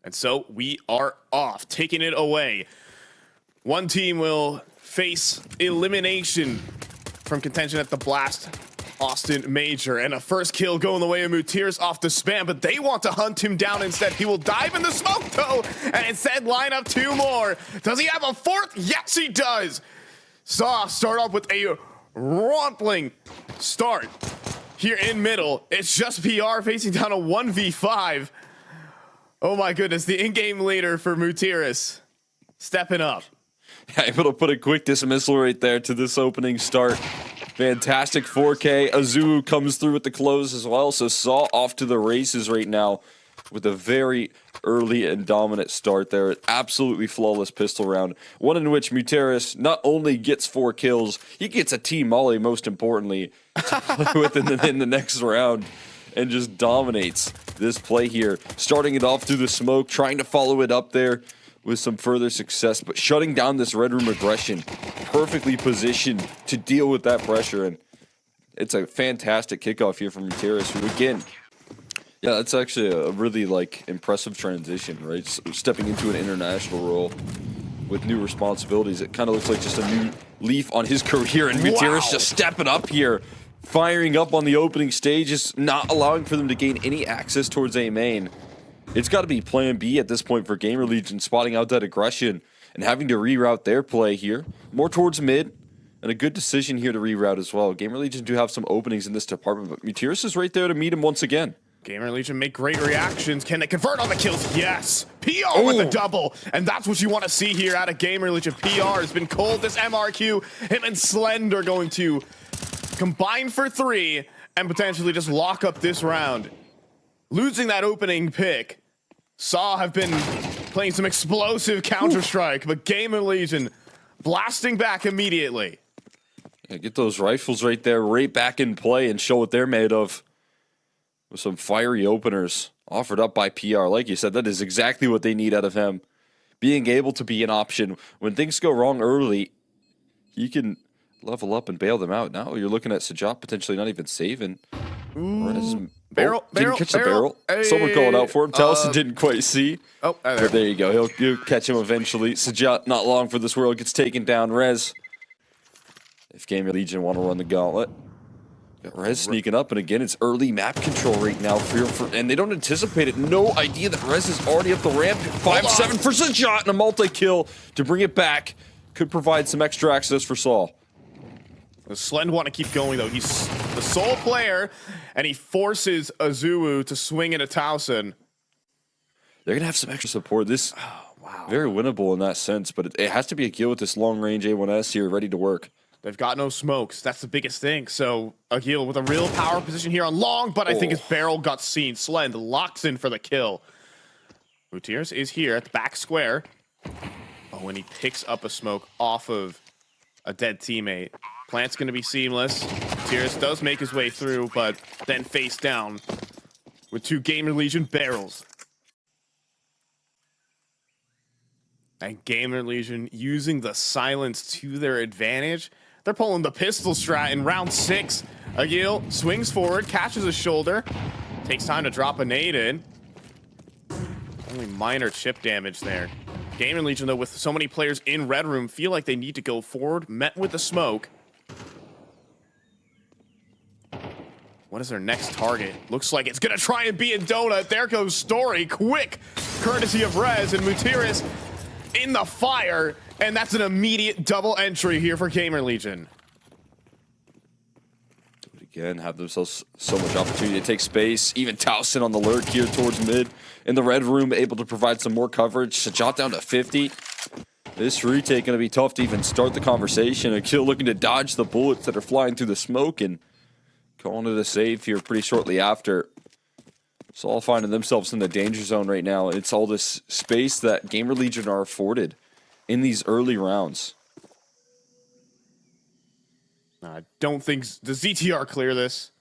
And so we are off, taking it away. One team will face elimination from contention at the Blast Austin Major, and a first kill going the way of Mutiris off the spam, but they want to hunt him down instead. He will dive in the smoke though, and instead line up two more. Does he have a fourth? Yes, he does. Saw start off with a rompling start here in middle. It's just PR facing down a 1v5. Oh my goodness, the in-game leader for Mutiris stepping up. Yeah, able to put a quick dismissal right there to this opening start. Fantastic 4K. Azuwu comes through with the close as well, so Saw off to the races right now with a very early and dominant start there. Absolutely flawless pistol round. One in which Mutiris not only gets 4 kills, he gets a team molly, most importantly, to play with in the next round, and just dominates this play here. Starting it off through the smoke, trying to follow it up there with some further success, but shutting down this red room aggression. Perfectly positioned to deal with that pressure, and it's a fantastic kickoff here from Mutiris, who again, yeah, that's actually a really impressive transition, right? Stepping into an international role with new responsibilities. It kind of looks like just a new leaf on his career, and Mutiris just stepping up here, firing up on the opening stages, not allowing for them to gain any access towards A main. It's got to be plan B at this point for GamerLegion, spotting out that aggression and having to reroute their play here more towards mid, and a good decision here to reroute as well. GamerLegion do have some openings in this department, but Mutiris is right there to meet him once again. GamerLegion make great reactions. Can they convert on the kills? Yes. PR with a double, and that's what you want to see here out of GamerLegion. PR has been cold. This MRQ, him and Slend are going to combine for 3 and potentially just lock up this round. Losing that opening pick, Saw have been playing some explosive Counter-Strike, but GamerLegion blasting back immediately. Yeah, get those rifles right there, right back in play, and show what they're made of. With some fiery openers offered up by PR. Like you said, that is exactly what they need out of him. Being able to be an option. When things go wrong early, he can level up and bail them out. Now you're looking at Sajot potentially not even saving. Barrel, didn't catch the barrel. Hey. Someone called out for him. Taliesin didn't quite see. Oh, but there you go. He'll catch him eventually. Sajot, not long for this world, gets taken down. Rez, if GamerLegion want to run the gauntlet. Got Rez sneaking up, and again, it's early map control right now. And they don't anticipate it. No idea that Rez is already up the ramp. 5-7 for Sajot, and a multi-kill to bring it back. Could provide some extra access for Saul. Slend want to keep going though. He's the sole player, and he forces Azuwu to swing into Taliesin. They're gonna have some extra support. This very winnable in that sense, but it has to be a kill with this long-range A1S here, ready to work. They've got no smokes. That's the biggest thing. So Agil with a real power position here on long, but I think his barrel got seen. Slend locks in for the kill. Mutiris is here at the back square. Oh, and he picks up a smoke off of a dead teammate. Plant's going to be seamless. Mutiris does make his way through, but then face down with 2 GamerLegion barrels. And GamerLegion using the silence to their advantage. They're pulling the pistol strat in round 6. Agil swings forward, catches his shoulder, takes time to drop a nade in. Only minor chip damage there. GamerLegion, though, with so many players in red room, feel like they need to go forward, met with the smoke. What is their next target? Looks like it's gonna try and be in Donut. There goes Story, quick, courtesy of Rez, and Mutiris in the fire, and that's an immediate double entry here for GamerLegion. Again, have themselves so much opportunity to take space. Even Taliesin on the lurk here towards mid. In the red room, able to provide some more coverage. Sajot down to 50. This retake going to be tough to even start the conversation. Akil looking to dodge the bullets that are flying through the smoke and calling it a save here pretty shortly after. So all finding themselves in the danger zone right now. It's all this space that GamerLegion are afforded in these early rounds. I don't think... Does ZTR clear this?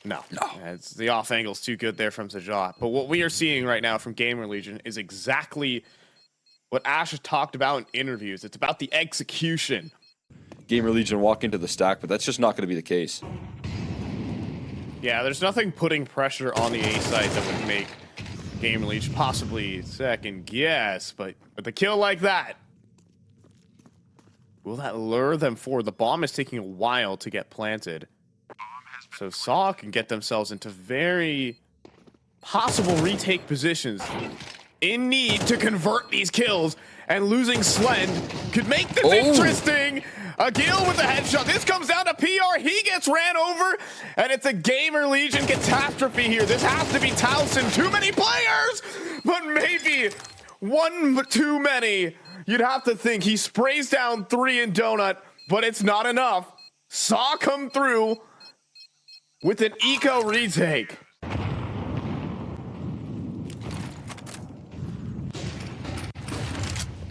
No. It's, the off angle's too good there from Sajot. But what we are seeing right now from GamerLegion is exactly what Ash has talked about in interviews. It's about the execution. GamerLegion walk into the stack, but that's just not going to be the case. Yeah, there's nothing putting pressure on the A side that would make GamerLegion possibly second guess, but with a kill like that, will that lure them forward? The bomb is taking a while to get planted. So Saw can get themselves into very possible retake positions in need to convert these kills, and losing Slend could make this interesting. Agil with the headshot. This comes down to PR. He gets ran over, and it's a GamerLegion catastrophe here. This has to be Towson. Too many players, but maybe one too many. You'd have to think. He sprays down 3 in Donut, but it's not enough. Saw come through with an eco retake.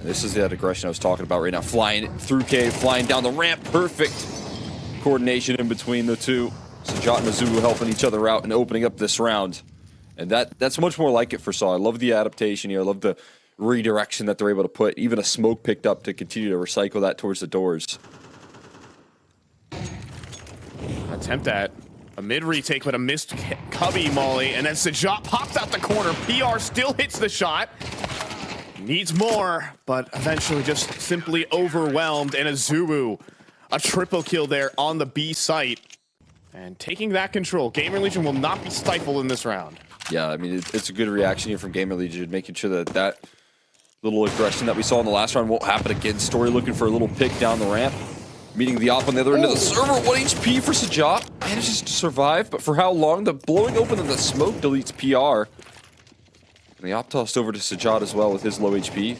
This is that aggression I was talking about right now. Flying through cave, flying down the ramp. Perfect coordination in between the two. Sajot and Azuwu helping each other out and opening up this round. And that's much more like it for Saw. I love the adaptation here. I love the redirection that they're able to put. Even a smoke picked up to continue to recycle that towards the doors. Attempt at a mid retake, but a missed cubby molly. And then Sajot pops out the corner. PR still hits the shot. Needs more, but eventually just simply overwhelmed. And Azuwu, a triple kill there on the B site. And taking that control. GamerLegion will not be stifled in this round. Yeah, I mean, it's a good reaction here from GamerLegion, making sure that that little aggression that we saw in the last round won't happen again. Story looking for a little pick down the ramp. Meeting the op on the other end of the server. 1 HP for Sajot. Manages to survive, but for how long? The blowing open of the smoke deletes PR. And the op tossed over to Sajot as well with his low HP.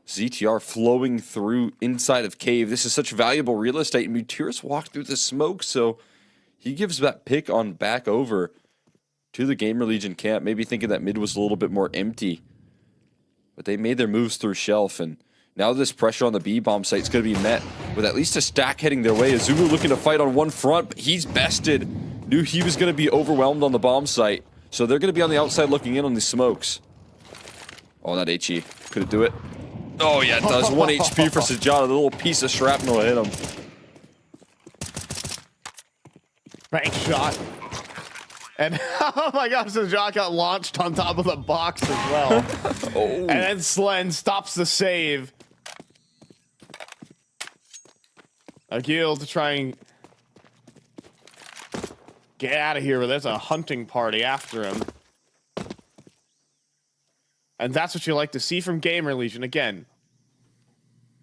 ZTR flowing through inside of cave. This is such valuable real estate. And Mutiris walked through the smoke, so he gives that pick on back over to the GamerLegion camp. Maybe thinking that mid was a little bit more empty. But they made their moves through shelf, and now this pressure on the B-bomb site is going to be met with at least a stack heading their way. Azuwu looking to fight on one front, but he's bested. Knew he was going to be overwhelmed on the bomb site. So they're going to be on the outside looking in on these smokes. Oh, that HE. Could it do it? Oh, yeah, it does. 1 HP for Sajot. A little piece of shrapnel hit him. Bank shot. And oh my gosh, Sajot got launched on top of the box as well. And then Slend stops the save. Agil to try and get out of here, but there's a hunting party after him. And that's what you like to see from GamerLegion. Again,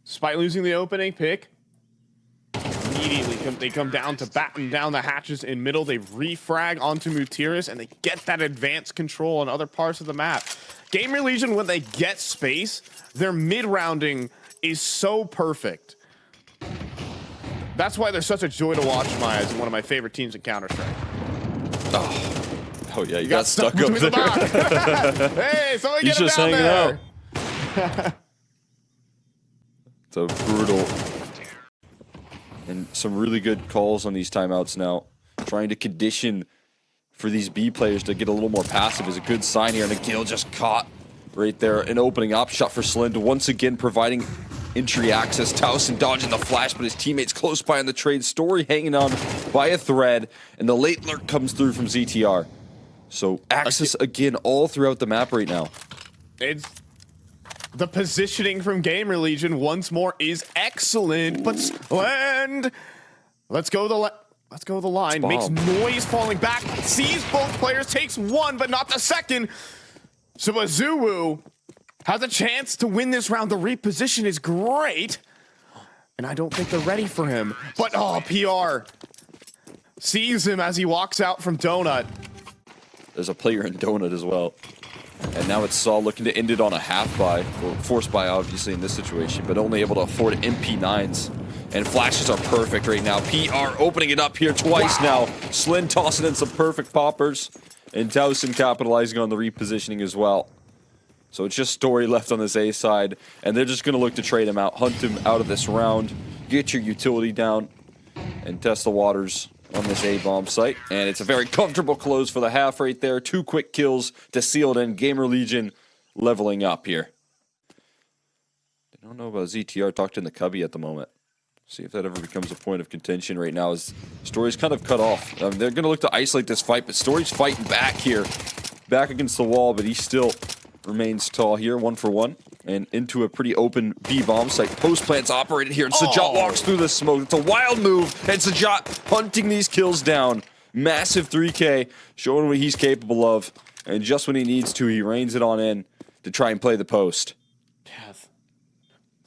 despite losing the opening pick, immediately they come down to batten down the hatches in middle. They refrag onto Mutiris, and they get that advanced control on other parts of the map. GamerLegion, when they get space, their mid-rounding is so perfect. That's why they're such a joy to watch, Maya, as one of my favorite teams in Counter-Strike. Oh yeah, you got stuck up there. Hey, someone He's get him just down hanging there. out. So brutal. And some really good calls on these timeouts now. Trying to condition for these B players to get a little more passive is a good sign here. And Agil just caught right there. An opening up shot for Slend, once again providing entry access. Towson dodging the flash, but his teammates close by on the trade. Story hanging on by a thread. And the late lurk comes through from ZTR. So access again all throughout the map right now. It's the positioning from GamerLegion once more is excellent, but Slend, let's go the line. Makes noise falling back, sees both players, takes one, but not the second. So Azuwu has a chance to win this round. The reposition is great, and I don't think they're ready for him. But oh, PR sees him as he walks out from Donut. There's a player in Donut as well. And now it's Saul looking to end it on a half buy, or forced buy obviously in this situation, but only able to afford MP9s. And flashes are perfect right now. PR opening it up here twice now. Slend tossing in some perfect poppers. And Towson capitalizing on the repositioning as well. So it's just Story left on this A side, and they're just going to look to trade him out, hunt him out of this round, get your utility down, and test the waters on this A-bomb site. And it's a very comfortable close for the half right there. 2 quick kills to seal it in. GamerLegion leveling up here. I don't know about ZTR tucked in the cubby at the moment. See if that ever becomes a point of contention right now, as Story's kind of cut off. They're going to look to isolate this fight, but Story's fighting back here. back against the wall, but he still remains tall here, 1 for 1. And into a pretty open B bomb site. Post plant's operated here, and Sajot walks through the smoke. It's a wild move, and Sajot hunting these kills down. Massive 3K, showing what he's capable of. And just when he needs to, he reins it on in to try and play the post. Yes.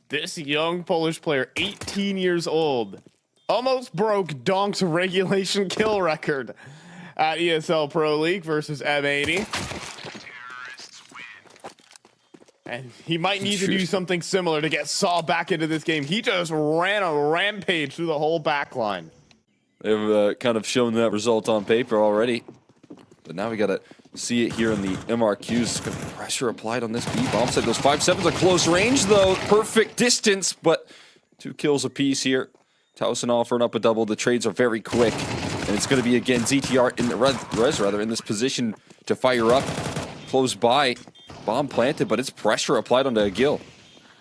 This young Polish player, 18 years old, almost broke Donk's regulation kill record at ESL Pro League versus M80. And he might need to do something similar to get Saw back into this game. He just ran a rampage through the whole back line. They've kind of shown that result on paper already. But now we got to see it here in the MRQs. Got pressure applied on this B bomb site. Those 5-7s are close range, though. Perfect distance, but 2 kills apiece here. Towson offering up a double. The trades are very quick. And it's going to be, again, ZTR in the Rez in this position to fire up. Close by. Bomb planted, but it's pressure applied onto Agil.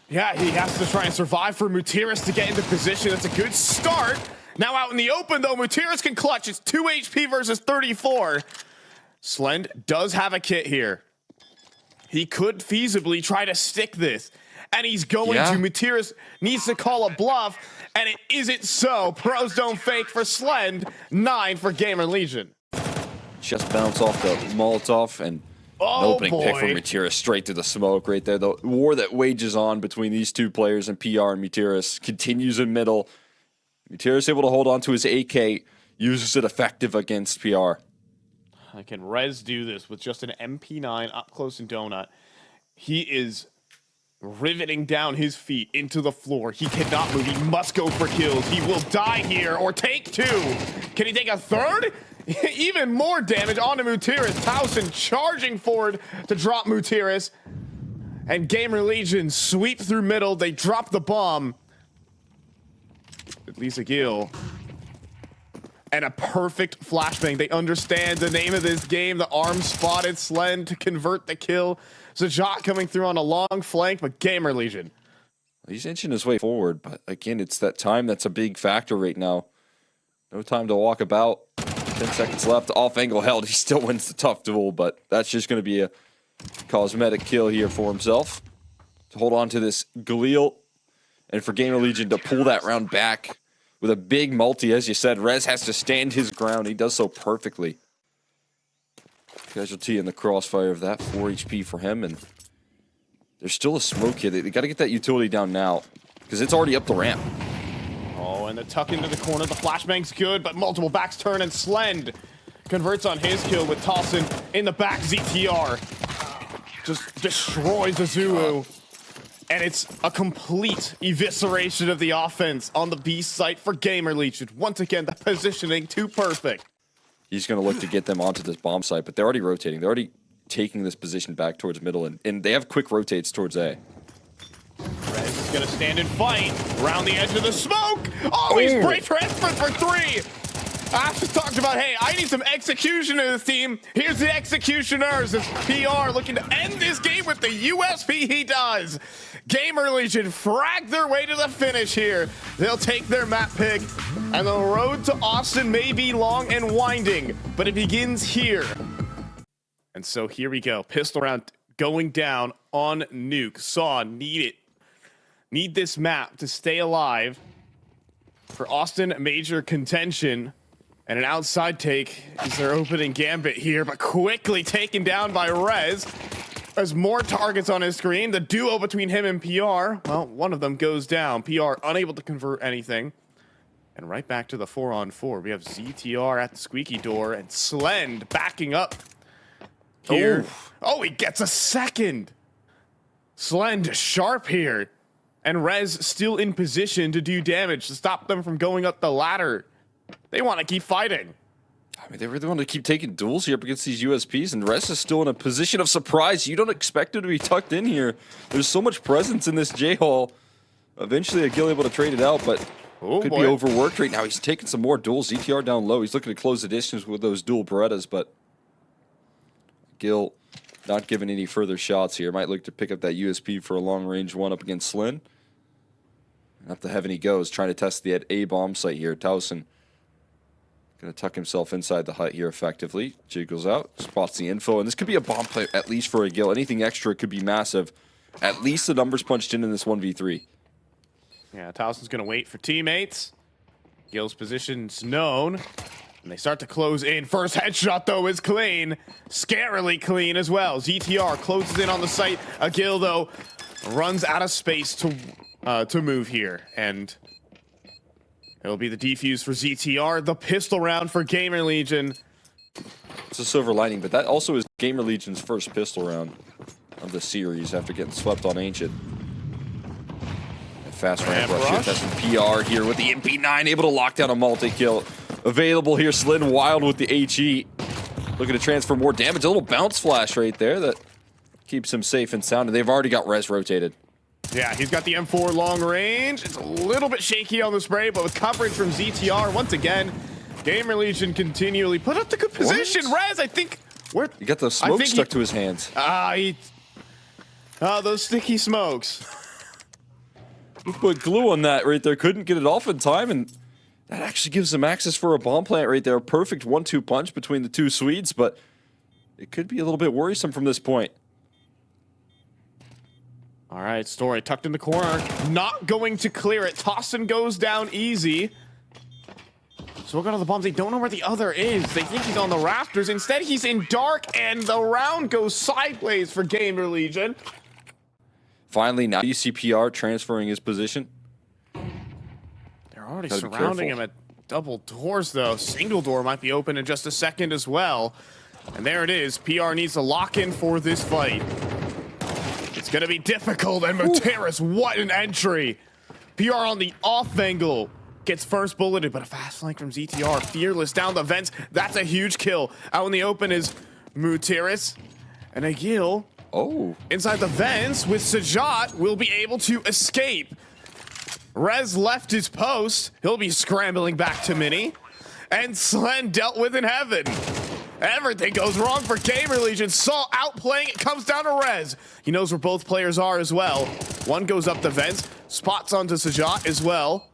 Yeah, he has to try and survive for Mutiris to get into position. That's a good start. Now out in the open, though, Mutiris can clutch. It's 2 HP versus 34. Slend does have a kit here. He could feasibly try to stick this, and he's going to. Mutiris needs to call a bluff, and it isn't so. Pros don't fake for Slend. 9 for GamerLegion. Just bounce off the Molotov, and an opening pick from Mutiris straight through the smoke right there. The war that wages on between these two players and PR and Mutiris continues in middle. Mutiris able to hold on to his AK, uses it effective against PR. Can Rez do this with just an MP9 up close and donut? He is riveting down his feet into the floor. He cannot move. He must go for kills. He will die here or take 2. Can he take a third? Even more damage onto Mutiris. Towson charging forward to drop Mutiris. And GamerLegion sweep through middle. They drop the bomb. At least a kill. And a perfect flashbang. They understand the name of this game. The arm spotted Slend to convert the kill. Sajot coming through on a long flank, but GamerLegion. He's inching his way forward, but again, it's that time that's a big factor right now. No time to walk about. 10 seconds left. Off angle held. He still wins the tough duel, but that's just going to be a cosmetic kill here for himself. To hold on to this Galil, and for GamerLegion to pull that round back with a big multi, as you said. Rez has to stand his ground. He does so perfectly. Casualty in the crossfire of that. 4 HP for him, and there's still a smoke here. They got to get that utility down now, because it's already up the ramp. Oh, and the tuck into the corner. The flashbang's good, but multiple backs turn, and Slend converts on his kill with Towson in the back. ZTR just destroys Azuwu. And it's a complete evisceration of the offense on the B site for GamerLegion. Once again, the positioning too perfect. He's going to look to get them onto this bomb site, but they're already rotating. They're already taking this position back towards middle, and they have quick rotates towards A. Rez is going to stand and fight around the edge of the smoke. Oh, he's break transferred for 3. I just talked about, hey, I need some execution in this team. Here's the executioners. It's PR looking to end this game with the USP he does. GamerLegion frag their way to the finish here. They'll take their map pick, and the road to Austin may be long and winding, but it begins here. And so here we go. Pistol round going down on Nuke. Saw need this map to stay alive for Austin major contention. And an outside take is their opening gambit here, but quickly taken down by Rez. There's more targets on his screen. The duo between him and PR, well, one of them goes down. PR unable to convert anything. And right back to the 4-on-4. We have ZTR at the squeaky door and Slend backing up here. Oh, he gets a second. Slend sharp here. And Rez still in position to do damage to stop them from going up the ladder. They want to keep fighting. I mean, they really want to keep taking duels here up against these USPs, and Rez is still in a position of surprise. You don't expect him to be tucked in here. There's so much presence in this J-Hall. Eventually, Agil able to trade it out, but could be overworked right now. He's taking some more duels. ZTR down low. He's looking to close the distance with those dual Berettas, but Agil not giving any further shots here. Might look to pick up that USP for a long-range one up against Slend. And up to heaven he goes, trying to test the A bomb site here. Towson Gonna tuck himself inside the hut here effectively. Jiggles out, spots the info, and this could be a bomb play at least for a Gil. Anything extra could be massive. At least the numbers punched in this 1v3. Yeah, Towson's going to wait for teammates. Gil's position's known. And they start to close in. First headshot, though, is clean. Scarily clean as well. ZTR closes in on the site. Gil, though, runs out of space to move here. And it'll be the defuse for ZTR. The pistol round for GamerLegion. It's a silver lining, but that also is GamerLegion's first pistol round of the series after getting swept on Ancient. Fast ramp rush. That's some PR here with the MP9, able to lock down a multi-kill. Available here, Slin Wild with the HE. Looking to transfer more damage. A little bounce flash right there that keeps him safe and sound. And they've already got res rotated. Yeah, he's got the M4 long range. It's a little bit shaky on the spray, but with coverage from ZTR, once again, GamerLegion continually put up the good position. What? Rez, I think... You got the smoke stuck to his hands. Those sticky smokes. He put glue on that right there. Couldn't get it off in time, and that actually gives him access for a bomb plant right there. A perfect 1-2 punch between the two Swedes, but it could be a little bit worrisome from this point. All right, Story tucked in the corner. Not going to clear it. Tossin goes down easy. So we'll go to the bombs. They don't know where the other is. They think he's on the rafters. Instead, he's in dark, and the round goes sideways for GamerLegion. Finally, now you see PR transferring his position. They're already surrounding him at double doors, though. Single door might be open in just a second as well. And there it is. PR needs to lock in for this fight. It's going to be difficult. And Moteris, what an entry. PR on the off angle. Gets first bulleted, but a fast flank from ZTR. Fearless down the vents. That's a huge kill. Out in the open is Moteris. And Agil... inside the vents with Sajot will be able to escape. Rez left his post. He'll be scrambling back to Mini. And Slen dealt with in heaven. Everything goes wrong for GamerLegion. Saw outplaying. It comes down to Rez. He knows where both players are as well. One goes up the vents. Spots onto Sajot as well.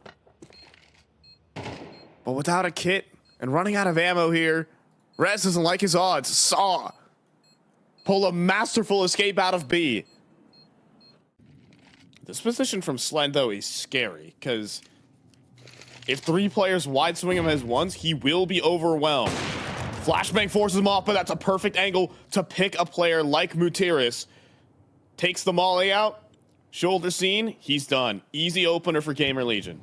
But without a kit and running out of ammo here, Rez doesn't like his odds. Saw pull a masterful escape out of B. This position from Slen, though, is scary, because if 3 players wide swing him as ones, he will be overwhelmed. Flashbang forces him off, but that's a perfect angle to pick a player like Moteris. Takes the molly out, shoulder scene, he's done. Easy opener for GamerLegion.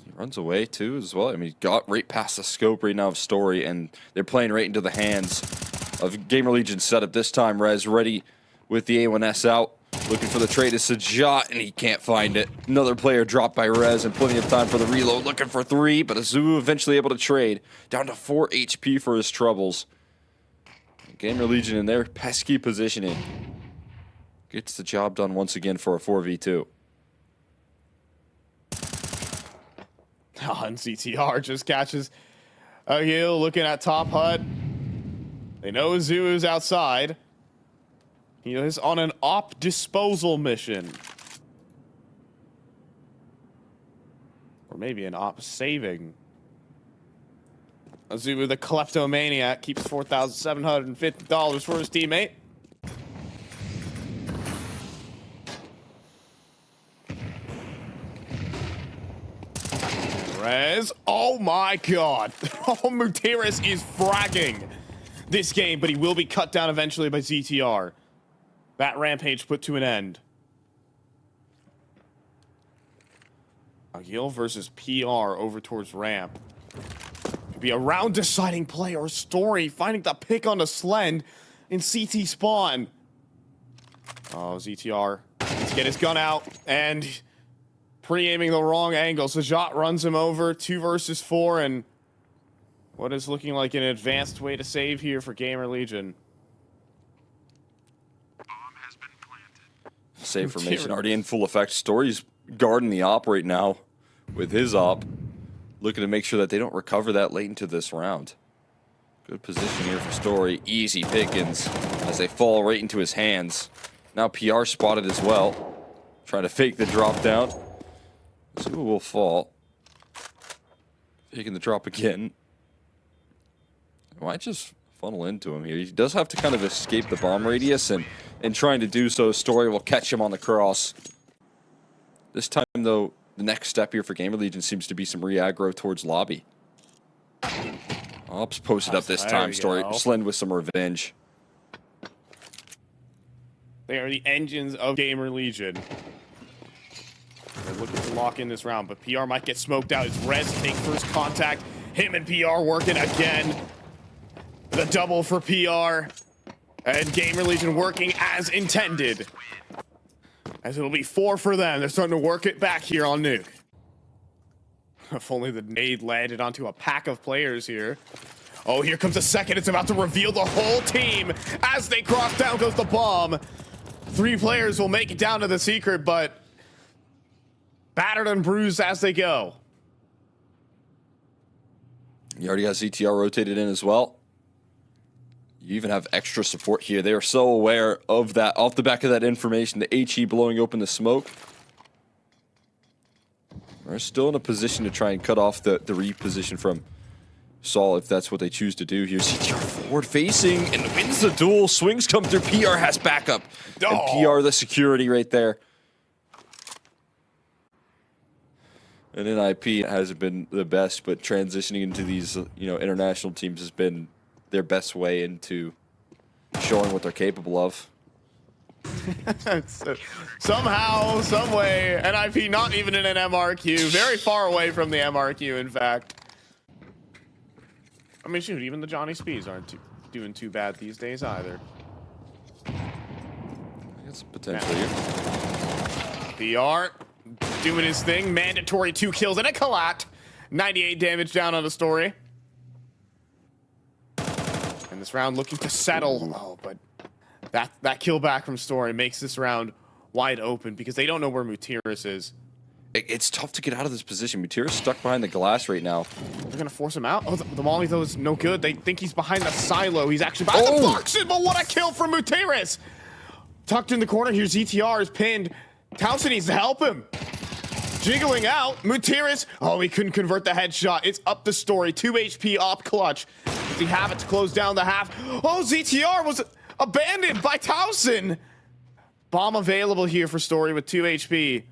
He runs away, too, as well. I mean, he got right past the scope right now of Story, and they're playing right into the hands of GamerLegion setup. This time, Rez ready with the A1S out. Looking for the trade is Sajot, and he can't find it. Another player dropped by Rez, and plenty of time for the reload. Looking for 3, but Azuwu eventually able to trade. Down to 4 HP for his troubles. GamerLegion in their pesky positioning gets the job done once again for a 4v2. And CTR just catches Agil looking at top hut. They know Azuwu's outside. He is on an op disposal mission. Or maybe an op saving. Azuwu, the kleptomaniac, keeps $4,750 for his teammate. Rez, oh my god. Oh, Moteris is fragging this game, but he will be cut down eventually by ZTR. That rampage put to an end. Agil versus PR over towards ramp. Could be a round deciding play or Story finding the pick on the Slend in CT spawn. Oh, ZTR needs to get his gun out and pre-aiming the wrong angle. Sajot runs him over, 2 versus 4, and what is looking like an advanced way to save here for GamerLegion. Save formation already in full effect. Story's guarding the op right now with his op. Looking to make sure that they don't recover that late into this round. Good position here for Story. Easy pickings as they fall right into his hands. Now PR spotted as well. Trying to fake the drop down. Azuwu will fall. Taking the drop again. Might just funnel into him here. He does have to kind of escape the bomb radius, and in trying to do so, Story will catch him on the cross. This time, though, the next step here for GamerLegion seems to be some re-aggro towards lobby. Ops posted up this time. Story Slend with some revenge. They are the engines of GamerLegion. They're looking to lock in this round, but PR might get smoked out. It's Rez take first contact. Him and PR working again. The double for PR. And GamerLegion working as intended. As it'll be 4 for them. They're starting to work it back here on Nuke. If only the nade landed onto a pack of players here. Oh, here comes a second. It's about to reveal the whole team. As they cross down goes the bomb. 3 players will make it down to the secret, but battered and bruised as they go. You already got ZTR rotated in as well. You even have extra support here. They are so aware of that. Off the back of that information, the HE blowing open the smoke. They're still in a position to try and cut off the reposition from Saul if that's what they choose to do here. ZTR forward facing and wins the duel. Swings come through. PR has backup. And PR the security right there. And NIP hasn't been the best, but transitioning into these international teams has been their best way into showing what they're capable of. Somehow, some way, NIP not even in an MRQ, very far away from the MRQ, in fact. I mean, shoot, even the Johnny Speeds aren't doing too bad these days either. It's potential here. PR doing his thing, mandatory 2 kills and a collat. 98 damage down on the Story. And this round looking to settle. Oh, but that kill back from Story makes this round wide open because they don't know where Mutiris is. It's tough to get out of this position. Mutiris stuck behind the glass right now. They're going to force him out. Oh, the molly, though, is no good. They think he's behind the silo. He's actually behind the box, but what a kill from Mutiris. Tucked in the corner here, ZTR is pinned. Towson needs to help him. Jiggling out, Mutiris. Oh, he couldn't convert the headshot. It's up the Story. 2 HP op clutch. Does he have it to close down the half? Oh, ZTR was abandoned by Towson. Bomb available here for Story with 2 HP.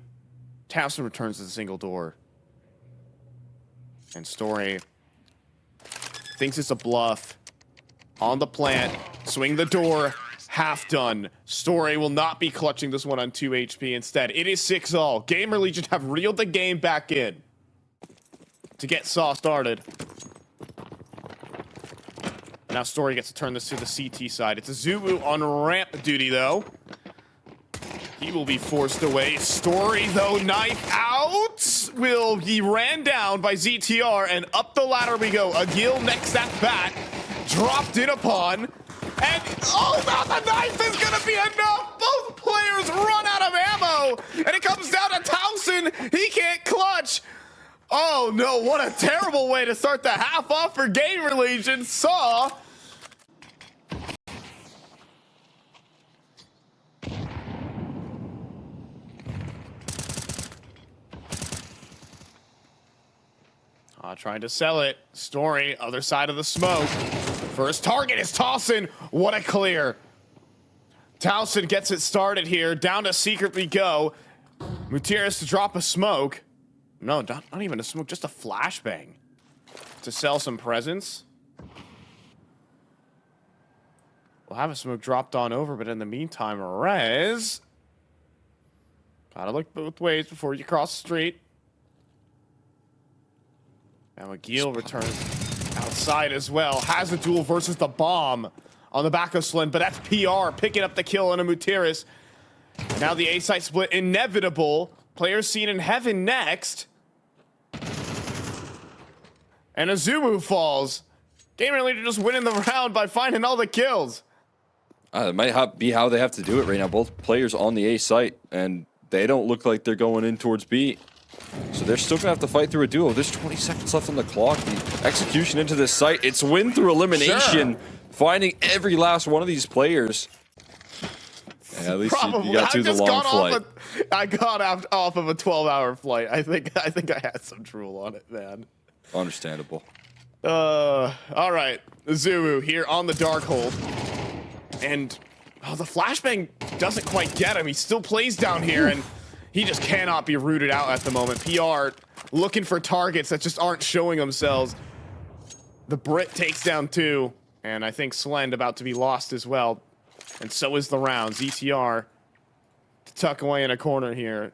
Towson returns to the single door. And Story thinks it's a bluff. On the plant, swing the door. Half done. Story will not be clutching this one on 2 HP instead. It is 6-all. GamerLegion have reeled the game back in to get Saw started. Now Story gets to turn this to the CT side. It's Azuwu on ramp duty, though. He will be forced away. Story, though, knife out. Will be ran down by ZTR, and up the ladder we go. Agil next at bat. Dropped in upon. And, oh, now the knife is going to be enough. Both players run out of ammo. And it comes down to Towson. He can't clutch. Oh, no. What a terrible way to start the half off for GamerLegion. Saw. Trying to sell it. Story, other side of the smoke. First target is Towson. What a clear. Towson gets it started here. Down to secret we go. Mutiris to drop a smoke. No, not even a smoke, just a flashbang. To sell some presents. We'll have a smoke dropped on over, but in the meantime, Rez. Gotta look both ways before you cross the street. Now Agil returns outside as well. Has the duel versus the bomb on the back of Slend, but that's PR picking up the kill on a Mutiris. And now the A site split inevitable. Players seen in heaven next. And Azuwu falls. GamerLegion just winning the round by finding all the kills. It might be how they have to do it right now. Both players on the A site, and they don't look like they're going in towards B. So they're still going to have to fight through a duo. There's 20 seconds left on the clock. The execution into this site. It's win through elimination. Sure. Finding every last one of these players. Yeah, at least you got through the long flight. I got off of a 12-hour flight. I think I had some drool on it, man. Understandable. All right. Azuwu here on the dark hold. And the flashbang doesn't quite get him. He still plays down here, and he just cannot be rooted out at the moment. PR looking for targets that just aren't showing themselves. The Brit takes down 2, and I think Slend about to be lost as well. And so is the round. ZTR to tuck away in a corner here.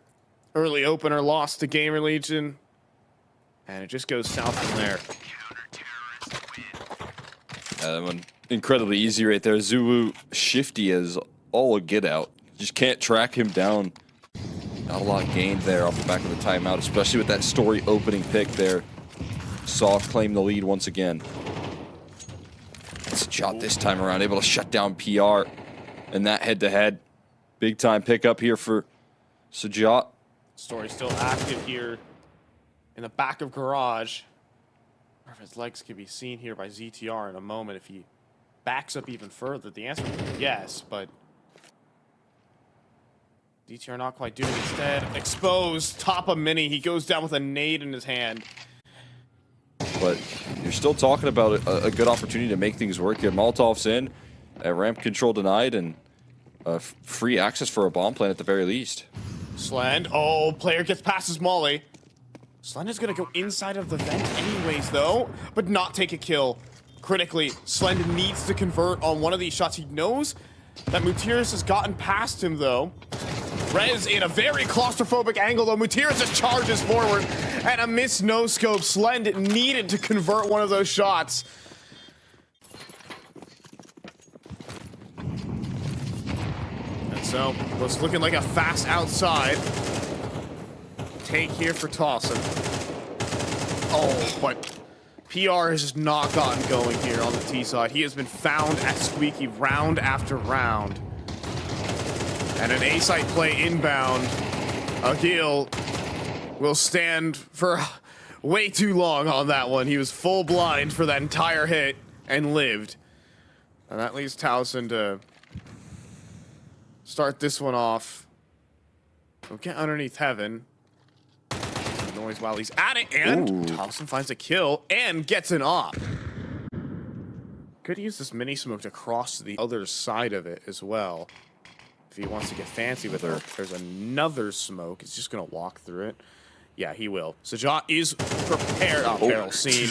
Early opener lost to GamerLegion, and it just goes south from there. That one incredibly easy right there. Zulu shifty as all get out. Just can't track him down. Not a lot gained there off the back of the timeout, especially with that story opening pick there. Soft claim the lead once again. Sajot this time around, able to shut down PR and that head-to-head. Big time pickup here for Sajot. Story still active here in the back of garage. Or if his legs can be seen here by ZTR in a moment. If he backs up even further, the answer would be yes, but ZTR not quite doing it. Instead, exposed, top of mini. He goes down with a nade in his hand. But you're still talking about a good opportunity to make things work here. Molotov's in, ramp control denied, and free access for a bomb plant at the very least. Slend, player gets past his molly. Slend is gonna go inside of the vent anyways though, but not take a kill. Critically, Slend needs to convert on one of these shots. He knows that Mutiris has gotten past him though. Rez in a very claustrophobic angle though. Mutiris just charges forward, and a miss no-scope. Slend needed to convert one of those shots. And so, looks looking like a fast outside take here for Tossin. But PR has just not gotten going here on the T side. He has been found at Squeaky round after round. And an A-site play inbound. Akil will stand for way too long on that one. He was full blind for that entire hit and lived. And that leaves Towson to start this one off. He'll get underneath heaven. Noise while he's at it, and Thompson finds a kill and gets an op. Could use this mini smoke to cross to the other side of it as well. If he wants to get fancy with her. There's another smoke. He's just going to walk through it. Yeah, he will. Sajot is prepared. Peril seen.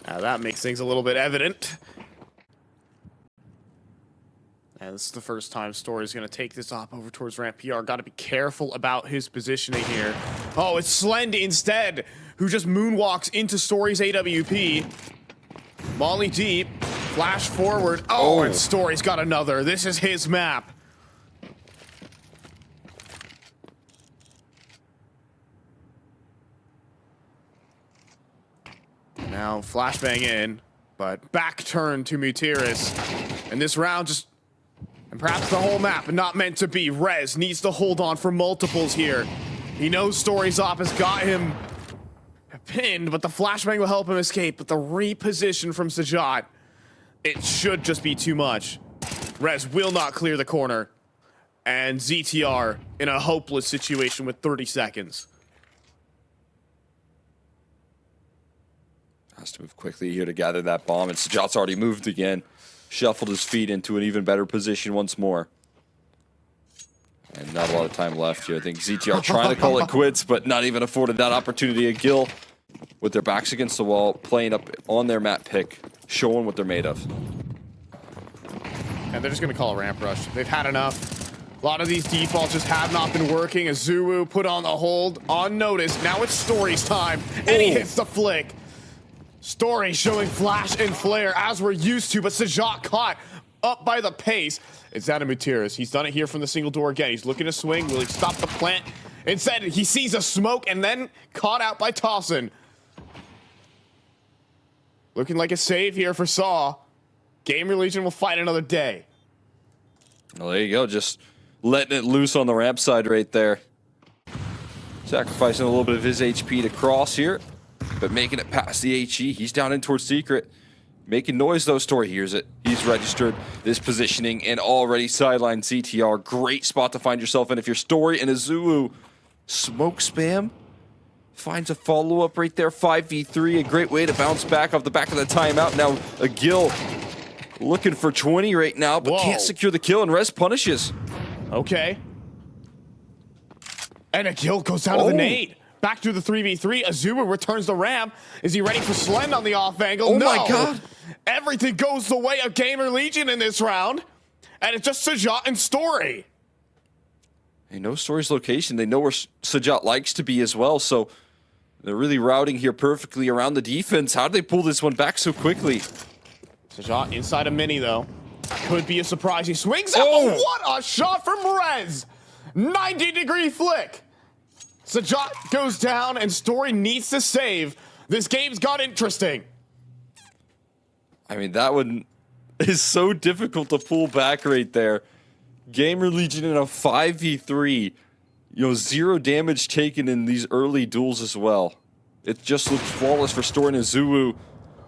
Now that makes things a little bit evident. And this is the first time Story's going to take this op over towards ramp. PR got to be careful about his positioning here. It's Slend instead, who just moonwalks into Story's AWP. Molly deep, flash forward. And Story's got another. This is his map. Now flashbang in, but back turn to Mutiris. And this round just... And perhaps the whole map, not meant to be. Rez needs to hold on for multiples here. He knows Story's op has got him pinned, but the flashbang will help him escape. But the reposition from Sajot, it should just be too much. Rez will not clear the corner. And ZTR in a hopeless situation with 30 seconds. Has to move quickly here to gather that bomb, and Sajot's already moved again. Shuffled his feet into an even better position once more. And not a lot of time left here. I think ZTR trying to call it quits, but not even afforded that opportunity. A kill with their backs against the wall, playing up on their map pick, showing what they're made of. And they're just going to call a ramp rush. They've had enough. A lot of these defaults just have not been working. Azuwu put on the hold on notice. Now it's Story's time, and he hits the flick. Story showing flash and flare as we're used to, but Sajot caught up by the pace. It's down to Mutiris. He's done it here from the single door again. He's looking to swing. Will he stop the plant? Instead, he sees a smoke and then caught out by Tossin. Looking like a save here for Saw. GamerLegion will fight another day. Well, there you go. Just letting it loose on the ramp side right there. Sacrificing a little bit of his HP to cross here, but making it past the HE. He's down in towards Secret. Making noise though. Story hears it. He's registered this positioning and already sidelined CTR. Great spot to find yourself in if you're Story and Azuwu. Smoke spam finds a follow-up right there. 5v3, a great way to bounce back off the back of the timeout. Now, a Gil looking for 20 right now, but can't secure the kill, and Rez punishes. Okay. And a kill goes down to the nade. Back to the 3v3. Azuwu returns the ramp. Is he ready for Slend on the off angle? Oh no. my God. Everything goes the way of GamerLegion in this round. And it's just Sajot and Story. They know Story's location. They know where Sajot likes to be as well, so they're really routing here perfectly around the defense. How did they pull this one back so quickly? Sajot inside a mini, though. Could be a surprise. He swings out. Oh, what a shot from Rez. 90-degree flick. Sajot goes down, and Story needs to save. This game's got interesting. I mean, that one is so difficult to pull back right there. GamerLegion in a 5v3. You know, 0 damage taken in these early duels as well. It just looks flawless for Story and Azuwu.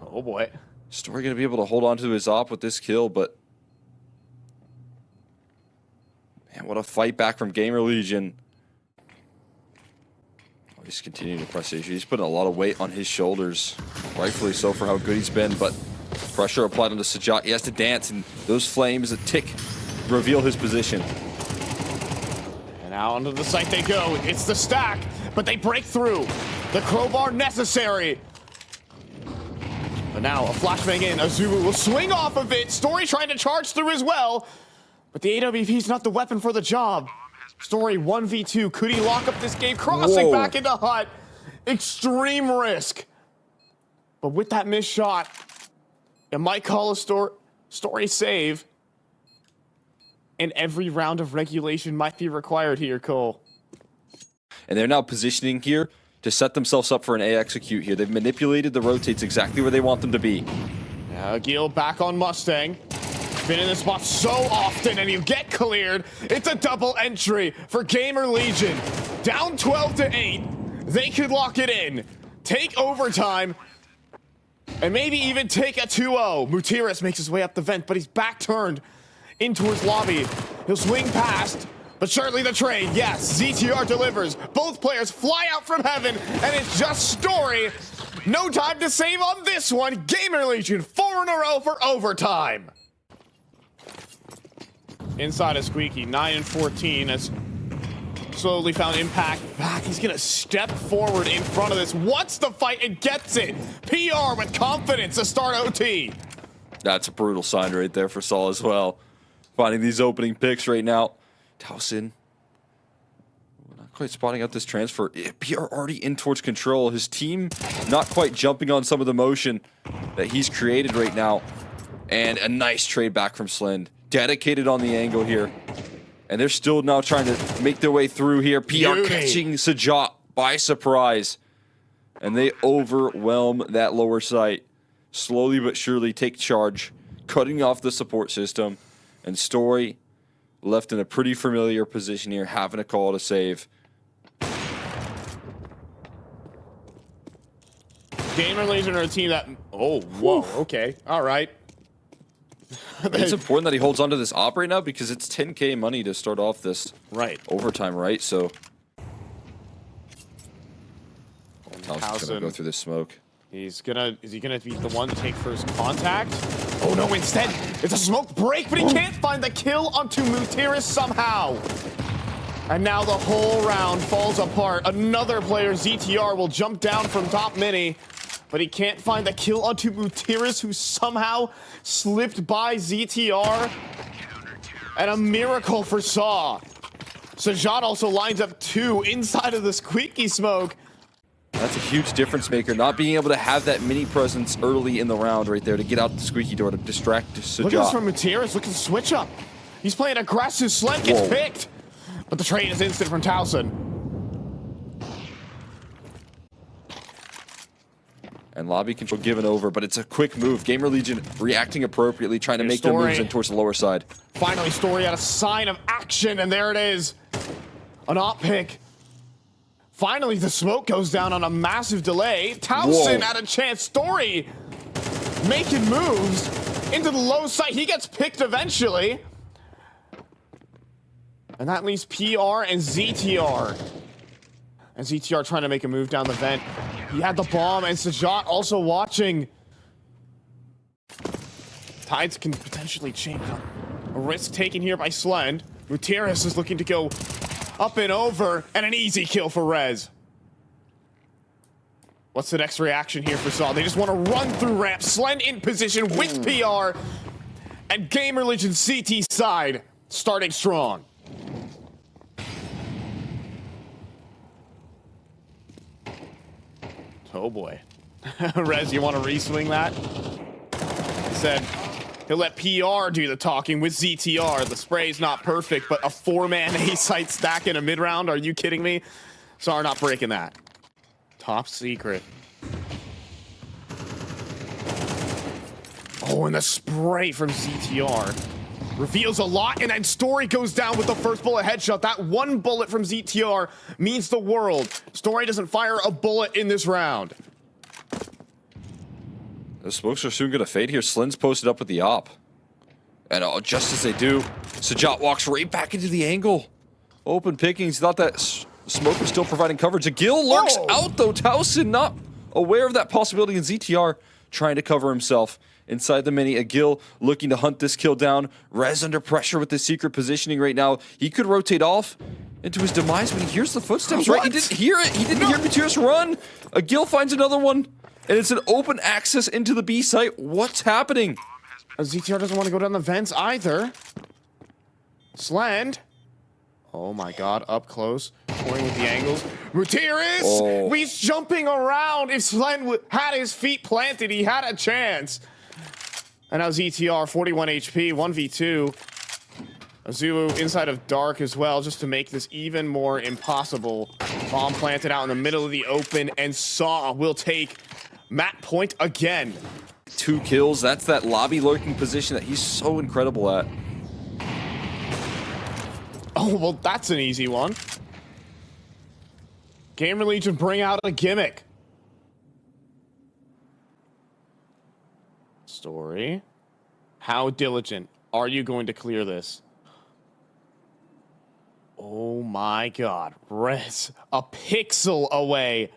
Oh, boy. Story going to be able to hold on to his op with this kill, but... man, what a fight back from GamerLegion. Oh, he's continuing to press issue. He's putting a lot of weight on his shoulders. Rightfully so for how good he's been, but pressure applied onto Sajot. He has to dance, and those flames that tick reveal his position. And out onto the site they go. It's the stack, but they break through. The crowbar necessary. But now a flashbang in. Azuwu will swing off of it. Story trying to charge through as well. But the AWP is not the weapon for the job. Story 1v2. Could he lock up this game? Crossing back into Hut. Extreme risk. But with that missed shot, it might call a Story save. And every round of regulation might be required here, Cole. And they're now positioning here to set themselves up for an A execute here. They've manipulated the rotates exactly where they want them to be. Now Gil back on Mustang. Been in this spot so often, and you get cleared. It's a double entry for GamerLegion. Down 12-8. They could lock it in, take overtime, and maybe even take a 2-0. Mutiris makes his way up the vent, but he's back turned in towards lobby. He'll swing past, but surely the trade. Yes, ZTR delivers. Both players fly out from heaven, and it's just Story. No time to save on this one. GamerLegion 4 in a row for overtime. Inside of Squeaky, 9-14 has slowly found impact back. He's gonna step forward in front of this, wants the fight and gets it. PR with confidence to start OT. That's a brutal sign right there for Saul as well. Finding these opening picks right now. Towson, not quite spotting out this transfer. PR already in towards control. His team not quite jumping on some of the motion that he's created right now. And a nice trade back from Slend. Dedicated on the angle here. And they're still now trying to make their way through here. PR catching Sajot by surprise. And they overwhelm that lower site. Slowly but surely take charge. Cutting off the support system. And Story left in a pretty familiar position here, having a call to save. GamerLegion are a team that... oh, whoa, okay, all right. It's important that he holds on to this op right now because it's 10K money to start off this overtime, right? So... Towson's gonna go through this smoke. Is he gonna be the one to take first contact? Oh no, instead, it's a smoke break, but he can't find the kill onto Mutiris somehow. And now the whole round falls apart. Another player, ZTR, will jump down from top mini, but he can't find the kill onto Mutiris, who somehow slipped by ZTR. And a miracle for Saw. Sajot also lines up 2 inside of the squeaky smoke. That's a huge difference maker, not being able to have that mini presence early in the round right there to get out the squeaky door to distract Sajot. Look at this from Mutiris, look at the switch up. He's playing aggressive, Slend gets picked. But the trade is instant from Towson. And lobby control given over, but it's a quick move. GamerLegion reacting appropriately, trying to make their moves in towards the lower side. Finally, Story had a sign of action, and there it is. An op pick. Finally, the smoke goes down on a massive delay. Towson had a chance. Story making moves into the low side. He gets picked eventually. And that leaves PR and ZTR. And ZTR trying to make a move down the vent. He had the bomb, and Sajot also watching. Tides can potentially change. A risk taken here by Slend. Gutierrez is looking to go up and over, and an easy kill for Rez. What's the next reaction here for Saw? They just want to run through ramp. Slend in position with PR, and GamerLegion CT side starting strong. Oh boy. Rez, you want to re-swing that? He said he'll let PR do the talking with ZTR. The spray's not perfect, but a 4-man A-site stack in a mid-round? Are you kidding me? Sorry, not breaking that. Top secret. Oh, and the spray from ZTR reveals a lot, and then Story goes down with the first bullet headshot. That one bullet from ZTR means the world. Story doesn't fire a bullet in this round. The smokes are soon going to fade here. Slin's posted up with the op. And just as they do, Sajot walks right back into the angle. Open pickings. Thought that smoke was still providing coverage. Agil lurks out, though. Towson not aware of that possibility, and ZTR trying to cover himself inside the mini. Agil looking to hunt this kill down. Rez under pressure with the secret positioning right now. He could rotate off into his demise, but he hears the footsteps, right? He didn't hear it. He didn't hear Gutierrez run. Agil finds another one, and it's an open access into the B site. What's happening? ZTR doesn't want to go down the vents either. Slend. Oh my god, up close. Toying with the angles. Gutierrez! Oh. He's jumping around. If Slend had his feet planted, he had a chance. And now ZTR, 41 HP, 1v2. Azuwu inside of Dark as well, just to make this even more impossible. Bomb planted out in the middle of the open, and Saw will take Matt point again. 2 kills. That's that lobby lurking position that he's so incredible at. Oh, well, that's an easy one. GamerLegion bring out a gimmick. Story. How diligent are you going to clear this? Oh my god. Rez, a pixel away.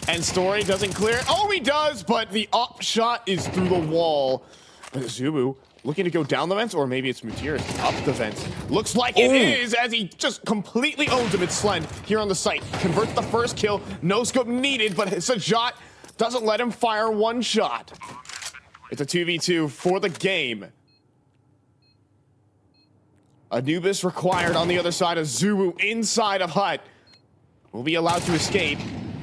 And Story doesn't clear. Oh, he does, but the up shot is through the wall. But Azuwu looking to go down the vents, or maybe it's Gutierrez up the vents. Looks like it is, as he just completely owns him. It's Slend here on the site. Converts the first kill. No scope needed, but Sajot doesn't let him fire one shot. It's a 2v2 for the game. Anubis required on the other side. Azuwu inside of Hut will be allowed to escape.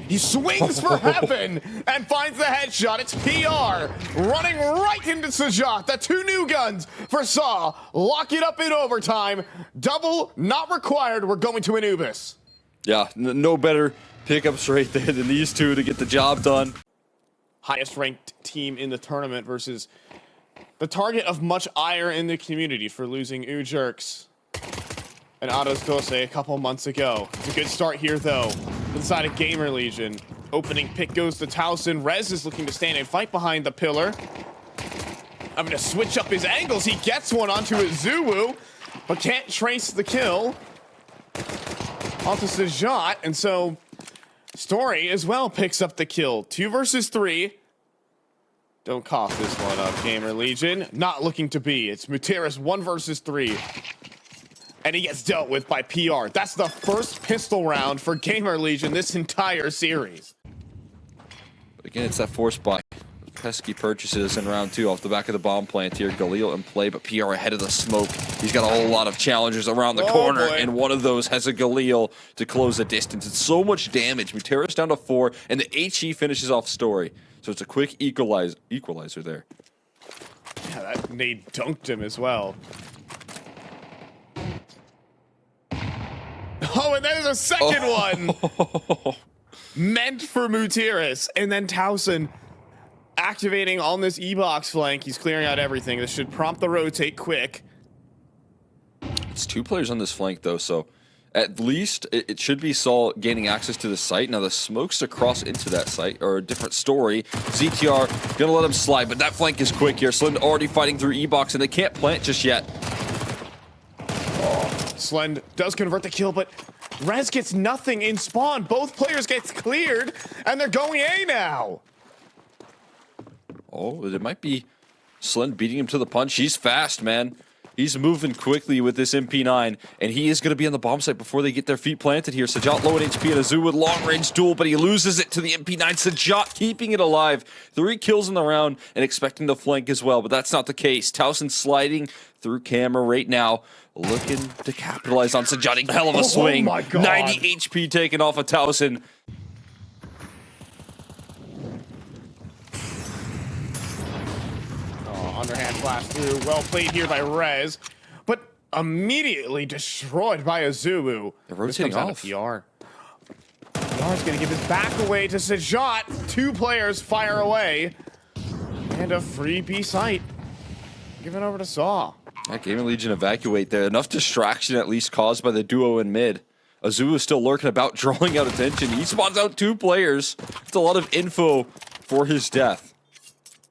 He swings for heaven and finds the headshot. It's PR running right into Sajot. The 2 new guns for Saw. Lock it up in overtime. Double not required. We're going to Anubis. Yeah, no better pickups right there than these two to get the job done. Highest ranked team in the tournament versus the target of much ire in the community for losing Ujerks and Ados Dose a couple months ago. It's a good start here, though. Inside of GamerLegion. Opening pick goes to Towson. Rez is looking to stand and fight behind the pillar. I'm going to switch up his angles. He gets one onto Azuwu, but can't trace the kill onto Sajot. And so Story as well picks up the kill. 2 versus 3. Don't cough this one up, GamerLegion. Not looking to be. It's Gutierrez 1 versus 3. And he gets dealt with by PR. That's the first pistol round for GamerLegion this entire series. But again, it's that force buy. Pesky purchases in round 2 off the back of the bomb plant here. Galil in play, but PR ahead of the smoke. He's got a whole lot of challengers around the corner, and one of those has a Galil to close the distance. It's so much damage. Gutierrez down to 4, and the HE finishes off Story. So it's a quick equalizer there. Yeah, that nade dunked him as well. Oh, and then there's a second one. Meant for Gutierrez. And then Towson activating on this E-box flank. He's clearing out everything. This should prompt the rotate quick. It's 2 players on this flank, though, so at least it should be Saul gaining access to the site. Now the smokes to cross into that site, or a different Story. ZTR gonna let him slide, but that flank is quick here. Slind already fighting through E-box, and they can't plant just yet. Slend does convert the kill, but Rez gets nothing in spawn. Both players get cleared, and they're going A now. Oh, it might be Slend beating him to the punch. He's fast, man. He's moving quickly with this MP9, and he is going to be on the bomb site before they get their feet planted here. Sajot low in HP and Azuwu with long-range duel, but he loses it to the MP9. Sajot keeping it alive. 3 kills in the round and expecting to flank as well, but that's not the case. Towson sliding through camera right now, looking to capitalize on Sajot. Hell of a swing. My God. 90 HP taken off of Towson. Underhand flash through. Well played here by Rez, but immediately destroyed by Azuwu. They're rotating off. PR. PR's going to give his back away to Sajot. 2 players fire away. And a free B site. Given over to Saw. That GamerLegion evacuate there. Enough distraction at least caused by the duo in mid. Azuwu is still lurking about, drawing out attention. He spawns out 2 players. It's a lot of info for his death.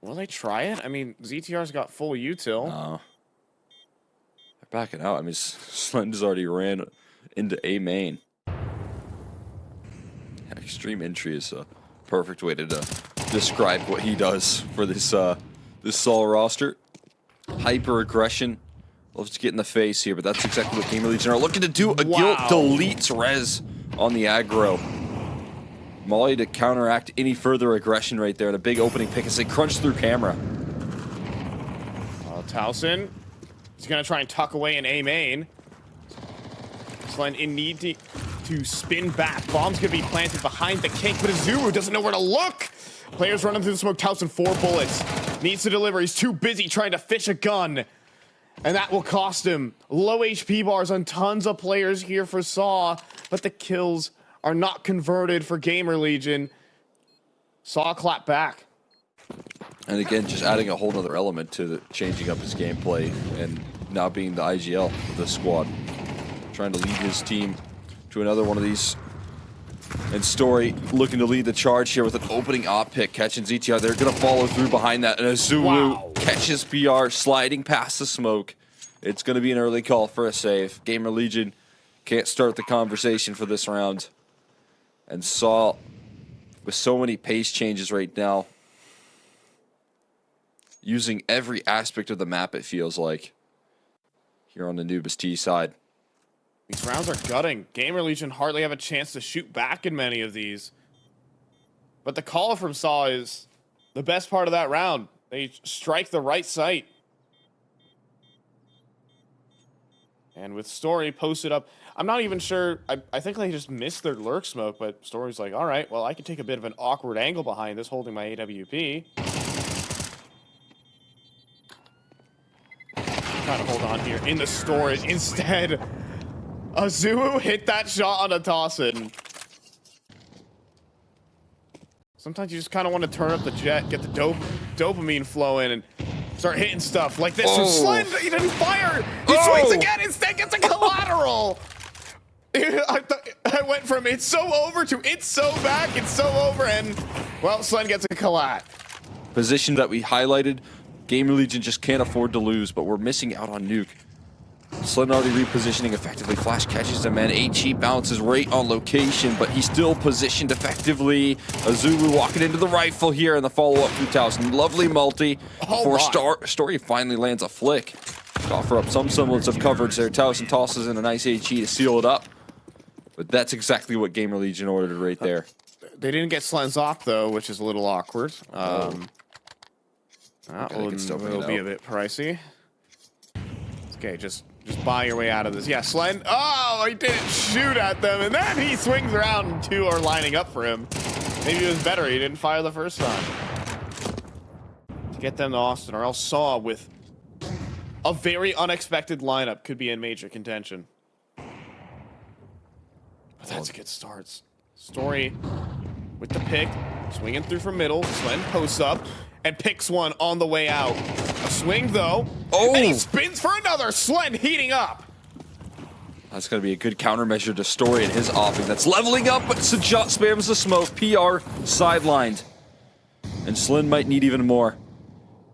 Will they try it? I mean, ZTR's got full util. No. They're backing out. I mean, Slender's already ran into A main. Yeah, extreme entry is a perfect way to describe what he does for this this Sol roster. Hyper aggression. Loves to get in the face here, but that's exactly what GamerLegion are looking to do. A guilt deletes Rez on the aggro. Molly to counteract any further aggression right there, and a big opening pick as they crunch through camera. Towson, he's going to try and tuck away in A main. Slend in need to spin back. Bomb's going to be planted behind the cake, but Azuwu doesn't know where to look. Players running through the smoke. Towson 4 bullets. Needs to deliver. He's too busy trying to fish a gun. And that will cost him. Low HP bars on tons of players here for Saw, but the kills are not converted for GamerLegion. Saw clap back. And again, just adding a whole nother element to the changing up his gameplay and now being the IGL of the squad. Trying to lead his team to another one of these. And Story looking to lead the charge here with an opening op pick, catching ZTR. They're going to follow through behind that. And Azuwu catches PR, sliding past the smoke. It's going to be an early call for a save. GamerLegion can't start the conversation for this round. And Saw, with so many pace changes right now, using every aspect of the map, it feels like, here on the Anubis T side. These rounds are gutting. GamerLegion hardly have a chance to shoot back in many of these. But the call from Saw is the best part of that round. They strike the right site. And with Story posted up, I'm not even sure. I think they just missed their lurk smoke, but Story's like, all right, well, I can take a bit of an awkward angle behind this, holding my AWP. Trying to hold on here in the storage. Instead, Azuwu hit that shot on a Towson. Sometimes you just kind of want to turn up the jet, get the dopamine flowing, and start hitting stuff like this. Oh. Slend, he didn't fire. He swings again, instead gets a collateral. I went from it's so over to it's so back, it's so over, and, well, Slend gets a collat. Position that we highlighted, GamerLegion just can't afford to lose, but we're missing out on Nuke. Slend already repositioning effectively. Flash catches him, and HE bounces right on location, but he's still positioned effectively. Azuwu walking into the rifle here in the follow-up from Towson. Lovely multi before Story finally lands a flick. To offer up some semblance of coverage there. Towson tosses in a nice HE to seal it up. But that's exactly what GamerLegion ordered right there. They didn't get Slends off, though, which is a little awkward. That will be a bit pricey. Okay, just buy your way out of this. Yeah, Slend. Oh, he didn't shoot at them, and then he swings around and 2 are lining up for him. Maybe it was better he didn't fire the first time. To get them to Austin, or else Saw with a very unexpected lineup could be in major contention. But that's a good start. Story with the pick, swinging through from middle. Slend posts up and picks one on the way out. A swing, though. Oh! And he spins for another. Slend heating up. That's going to be a good countermeasure to Story and his offing. That's leveling up, but Sajot spams the smoke. PR sidelined. And Slend might need even more.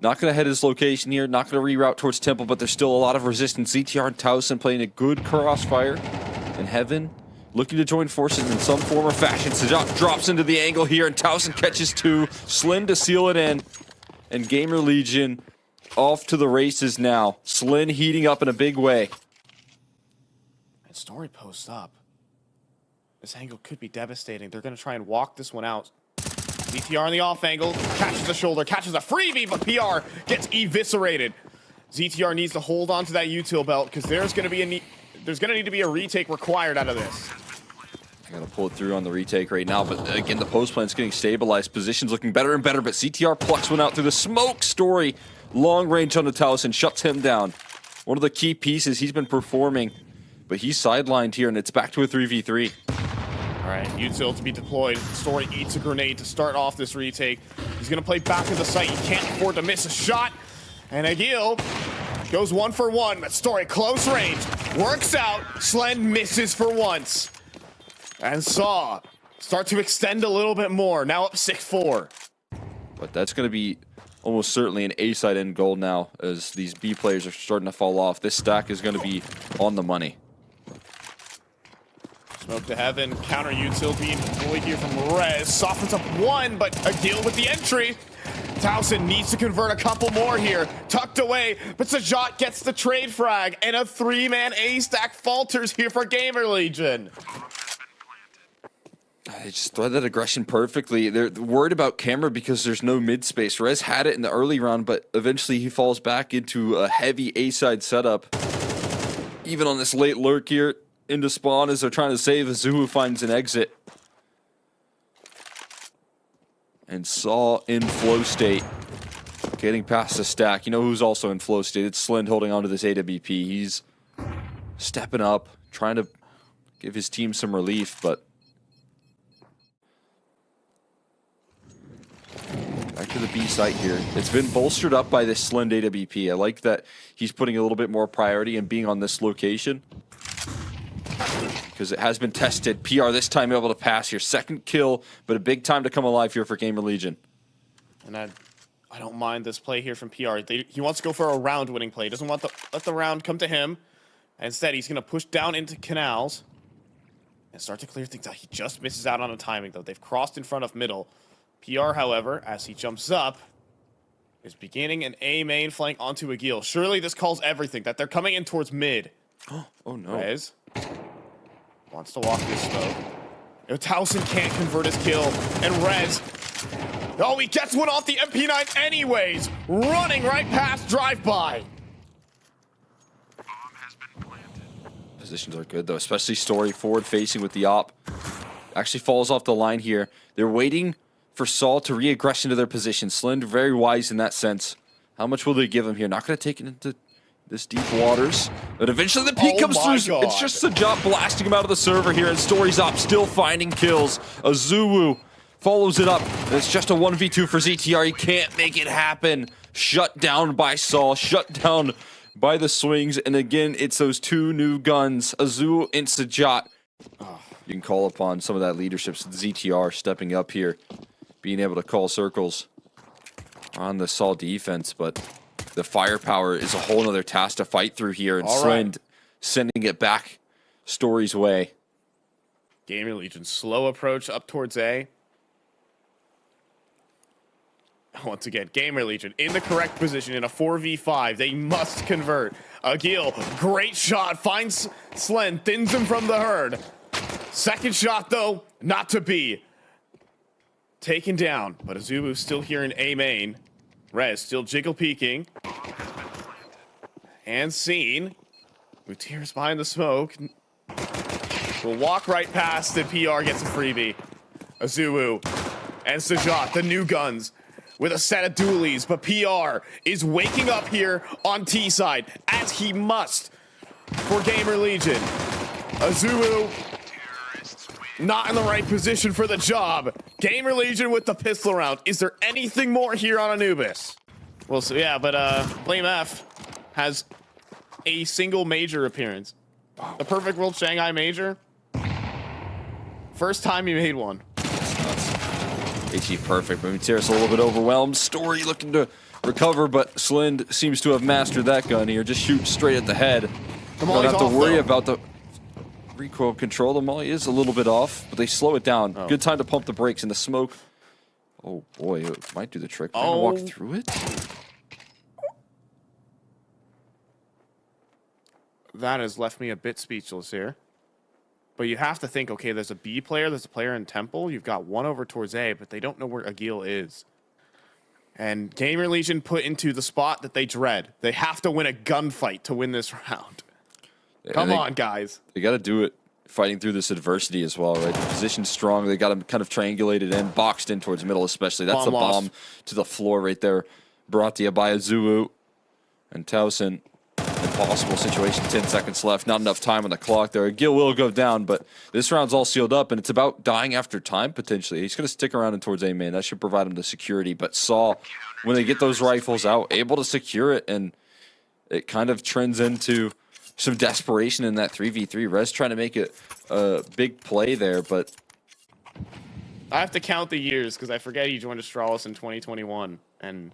Not going to head his location here, not going to reroute towards Temple, but there's still a lot of resistance. ZTR and Towson playing a good crossfire. And Heaven looking to join forces in some form or fashion. Sajot drops into the angle here, and Towson catches 2. Slyn to seal it in. And GamerLegion off to the races now. Slyn heating up in a big way. And Story posts up. This angle could be devastating. They're going to try and walk this one out. ZTR on the off angle, catches the shoulder, catches a freebie, but PR gets eviscerated. ZTR needs to hold on to that util belt because there's going to need to be a retake required out of this. I'm going to pull it through on the retake right now, but again, the post plan's getting stabilized. Position's looking better and better, but ZTR plucks one out through the smoke. Story, long range on the Towson, shuts him down. One of the key pieces he's been performing, but he's sidelined here, and it's back to a 3v3. All right, util to be deployed. Story eats a grenade to start off this retake. He's going to play back to the site. He can't afford to miss a shot. And Agil goes 1 for 1, but Story close range. Works out. Slend misses for once. And Saw start to extend a little bit more. Now up 6-4. But that's going to be almost certainly an A-side end goal now as these B players are starting to fall off. This stack is going to be on the money. Smoke to Heaven, counter util being deployed here from Rez. Softens up 1, but Agil with the entry. Towson needs to convert a couple more here. Tucked away, but Sajot gets the trade frag, and a 3-man A-stack falters here for GamerLegion. They just thread that aggression perfectly. They're worried about camera because there's no mid space. Rez had it in the early round, but eventually he falls back into a heavy A-side setup. Even on this late lurk here into spawn as they're trying to save, Azuwu finds an exit. And Saw in flow state. Getting past the stack. You know who's also in flow state? It's Slind holding onto this AWP. He's stepping up, trying to give his team some relief, but back to the B site here. It's been bolstered up by this Slind AWP. I like that he's putting a little bit more priority and being on this location, because it has been tested. PR this time able to pass here. Second kill, but a big time to come alive here for GamerLegion. And I don't mind this play here from PR. He wants to go for a round-winning play. He doesn't want let the round come to him. Instead, he's going to push down into canals and start to clear things out. He just misses out on the timing, though. They've crossed in front of middle. PR, however, as he jumps up, is beginning an A main flank onto Agil. Surely this calls everything, that they're coming in towards mid. Oh no. Rez wants to walk this smoke. Towson can't convert his kill, and Rez, oh, he gets one off the MP9 anyways, running right past drive-by. Positions are good though, especially Story forward facing with the op. Actually falls off the line here. They're waiting for Saul to re-aggression to their position. Slind very wise in that sense. How much will they give him here? Not going to take it into this deep waters, but eventually the peek comes through. God. It's just Sajot blasting him out of the server here, and Story's op still finding kills. Azuwu follows it up, and it's just a 1v2 for ZTR. He can't make it happen. Shut down by Saul, shut down by the swings, and again, it's those two new guns, Azuwu and Sajot. You can call upon some of that leadership, ZTR stepping up here, being able to call circles on the Saul defense, but the firepower is a whole nother task to fight through here, and Slind sending it back Story's way. GamerLegion, slow approach up towards A. Once again, GamerLegion in the correct position in a 4v5. They must convert. Agil, great shot, finds Slind, thins him from the herd. Second shot, though, not to be. Taken down, but Azuwu still here in A main. Rez still jiggle peeking. And seen. Gutierrez behind the smoke. Will walk right past, and PR gets a freebie. Azuwu and Sajot, the new guns, with a set of dualies, but PR is waking up here on T side, as he must for GamerLegion. Azuwu not in the right position for the job. GamerLegion with the pistol round. Is there anything more here on Anubis? Well, so yeah, but Blame F has a single major appearance. The Perfect World Shanghai Major. First time he made one. HE perfect, but Gutierrez a little bit overwhelmed. Story looking to recover, but Slind seems to have mastered that gun here. Just shoot straight at the head. Don't have to off, worry though. about the recoil control. The molly is a little bit off, but they slow it down. Good time to pump the brakes in the smoke. Oh boy, it might do the trick. We're gonna walk through it. That has left me a bit speechless here. But you have to think, okay, there's a B player, there's a player in Temple. You've got one over towards A, but they don't know where Agil is. And GamerLegion put into the spot that they dread. They have to win a gunfight to win this round. Come on, guys. They got to do it fighting through this adversity as well, right? The position's strong. They got him kind of triangulated in, boxed in towards middle especially. That's the bomb to the floor right there. Brought to you by Azuwu and Towson. Impossible situation, 10 seconds left. Not enough time on the clock there. Gil will go down, but this round's all sealed up, and it's about dying after time, potentially. He's going to stick around and towards A main. That should provide him the security. But Saw, when they get those rifles out, able to secure it, and it kind of trends into some desperation in that 3v3. Rez trying to make it a big play there, but... I have to count the years, because I forget he joined Astralis in 2021, and...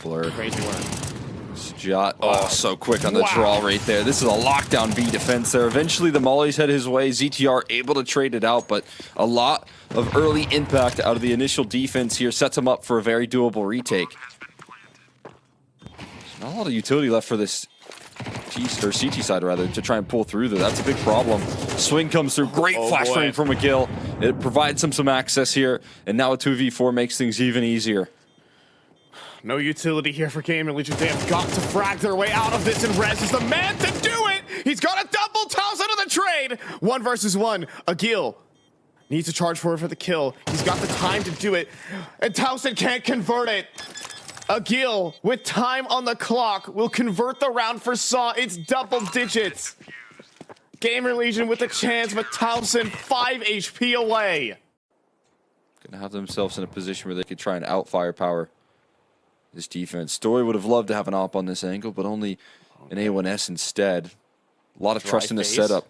Blur. Crazy work. Sajot, so quick on the draw right there. This is a lockdown B defense there. Eventually the mollies head his way. ZTR able to trade it out, but a lot of early impact out of the initial defense here sets him up for a very doable retake. There's not a lot of utility left for this CT side, rather, to try and pull through there. That's a big problem. Swing comes through. Great flash frame from McGill. It provides him some access here, and now a 2v4 makes things even easier. No utility here for GamerLegion. They have got to frag their way out of this, and Rez is the man to do it! He's got a double toss into the trade! 1 versus 1. Agil needs to charge forward for the kill. He's got the time to do it, and Towson can't convert it. Agil, with time on the clock, will convert the round for Saw. It's double digits. GamerLegion with a chance, but Towson 5 HP away. Gonna have themselves in a position where they could try and out-firepower this defense. Story would have loved to have an op on this angle, but only an A1S instead. A lot of trust in this setup.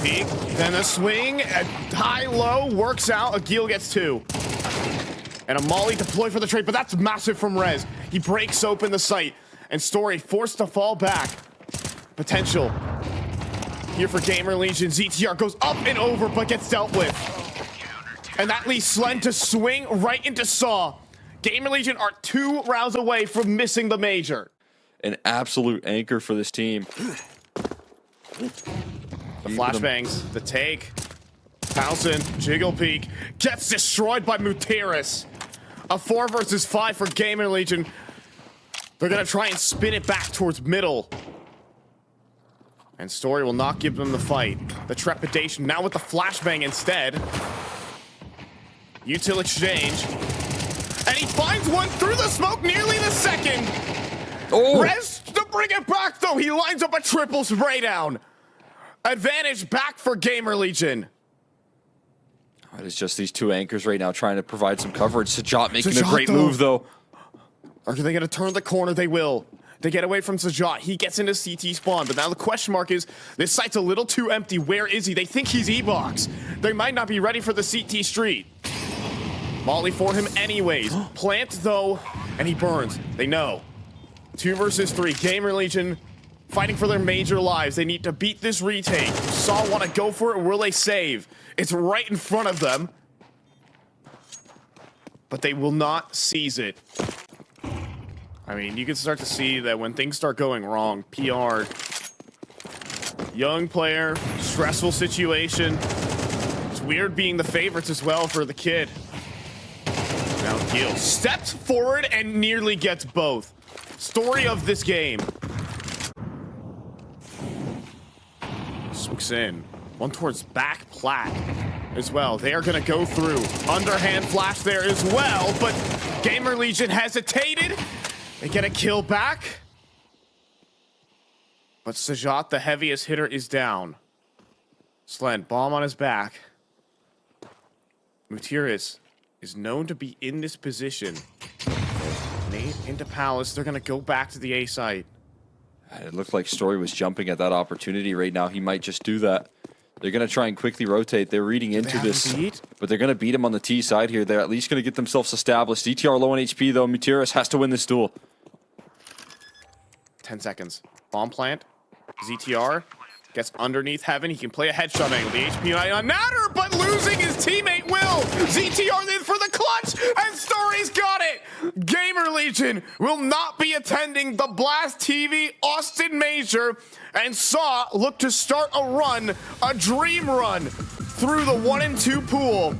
Peek, then a swing, high-low, works out. Agil gets 2. And a molly deployed for the trade, but that's massive from Rez. He breaks open the site, and Story forced to fall back. Potential here for GamerLegion. ZTR goes up and over, but gets dealt with. And that leaves Slen to swing right into Saw. GamerLegion are 2 rounds away from missing the major. An absolute anchor for this team. The flashbangs, the take. Towson, Jiggle Peek, gets destroyed by Mutiris. A 4 versus 5 for GamerLegion. They're gonna try and spin it back towards middle. And Story will not give them the fight. The trepidation now with the flashbang instead. Util exchange. And he finds one through the smoke, nearly the second. Rez to bring it back, though. He lines up a triple spray down. Advantage back for GamerLegion. It's just these 2 anchors right now trying to provide some coverage. Sajot making a great move, though. Are they going to turn the corner? They will. They get away from Sajot. He gets into CT spawn, but now the question mark is, this site's a little too empty. Where is he? They think he's E-box. They might not be ready for the CT street. Molly for him anyways. Plant, though, and he burns. They know. 2 versus 3. GamerLegion fighting for their major lives. They need to beat this retake. Saw want to go for it. Will they save? It's right in front of them. But they will not seize it. I mean, you can start to see that when things start going wrong, PR, young player, stressful situation. It's weird being the favorites as well for the kid. Now Gil steps forward and nearly gets both. Story of this game. Swooks in. One towards back plat as well. They are going to go through. Underhand flash there as well, but GamerLegion hesitated. They get a kill back. But Sajot, the heaviest hitter, is down. Slen, bomb on his back. Mutiris is known to be in this position. Nate into Palace. They're going to go back to the A site. It looked like Story was jumping at that opportunity right now. He might just do that. They're going to try and quickly rotate. They're reading into this, beat? but they're going to beat him on the T side here. They're at least going to get themselves established. DTR low on HP, though. Mutiris has to win this duel. 10 seconds. Bomb plant. ZTR gets underneath Heaven. He can play a headshot angle. The HP might not matter, but losing his teammate will. ZTR then for the clutch, and Story's got it. GamerLegion will not be attending the Blast TV Austin Major, and Saw look to start a run, a dream run, through the 1 and 2 pool.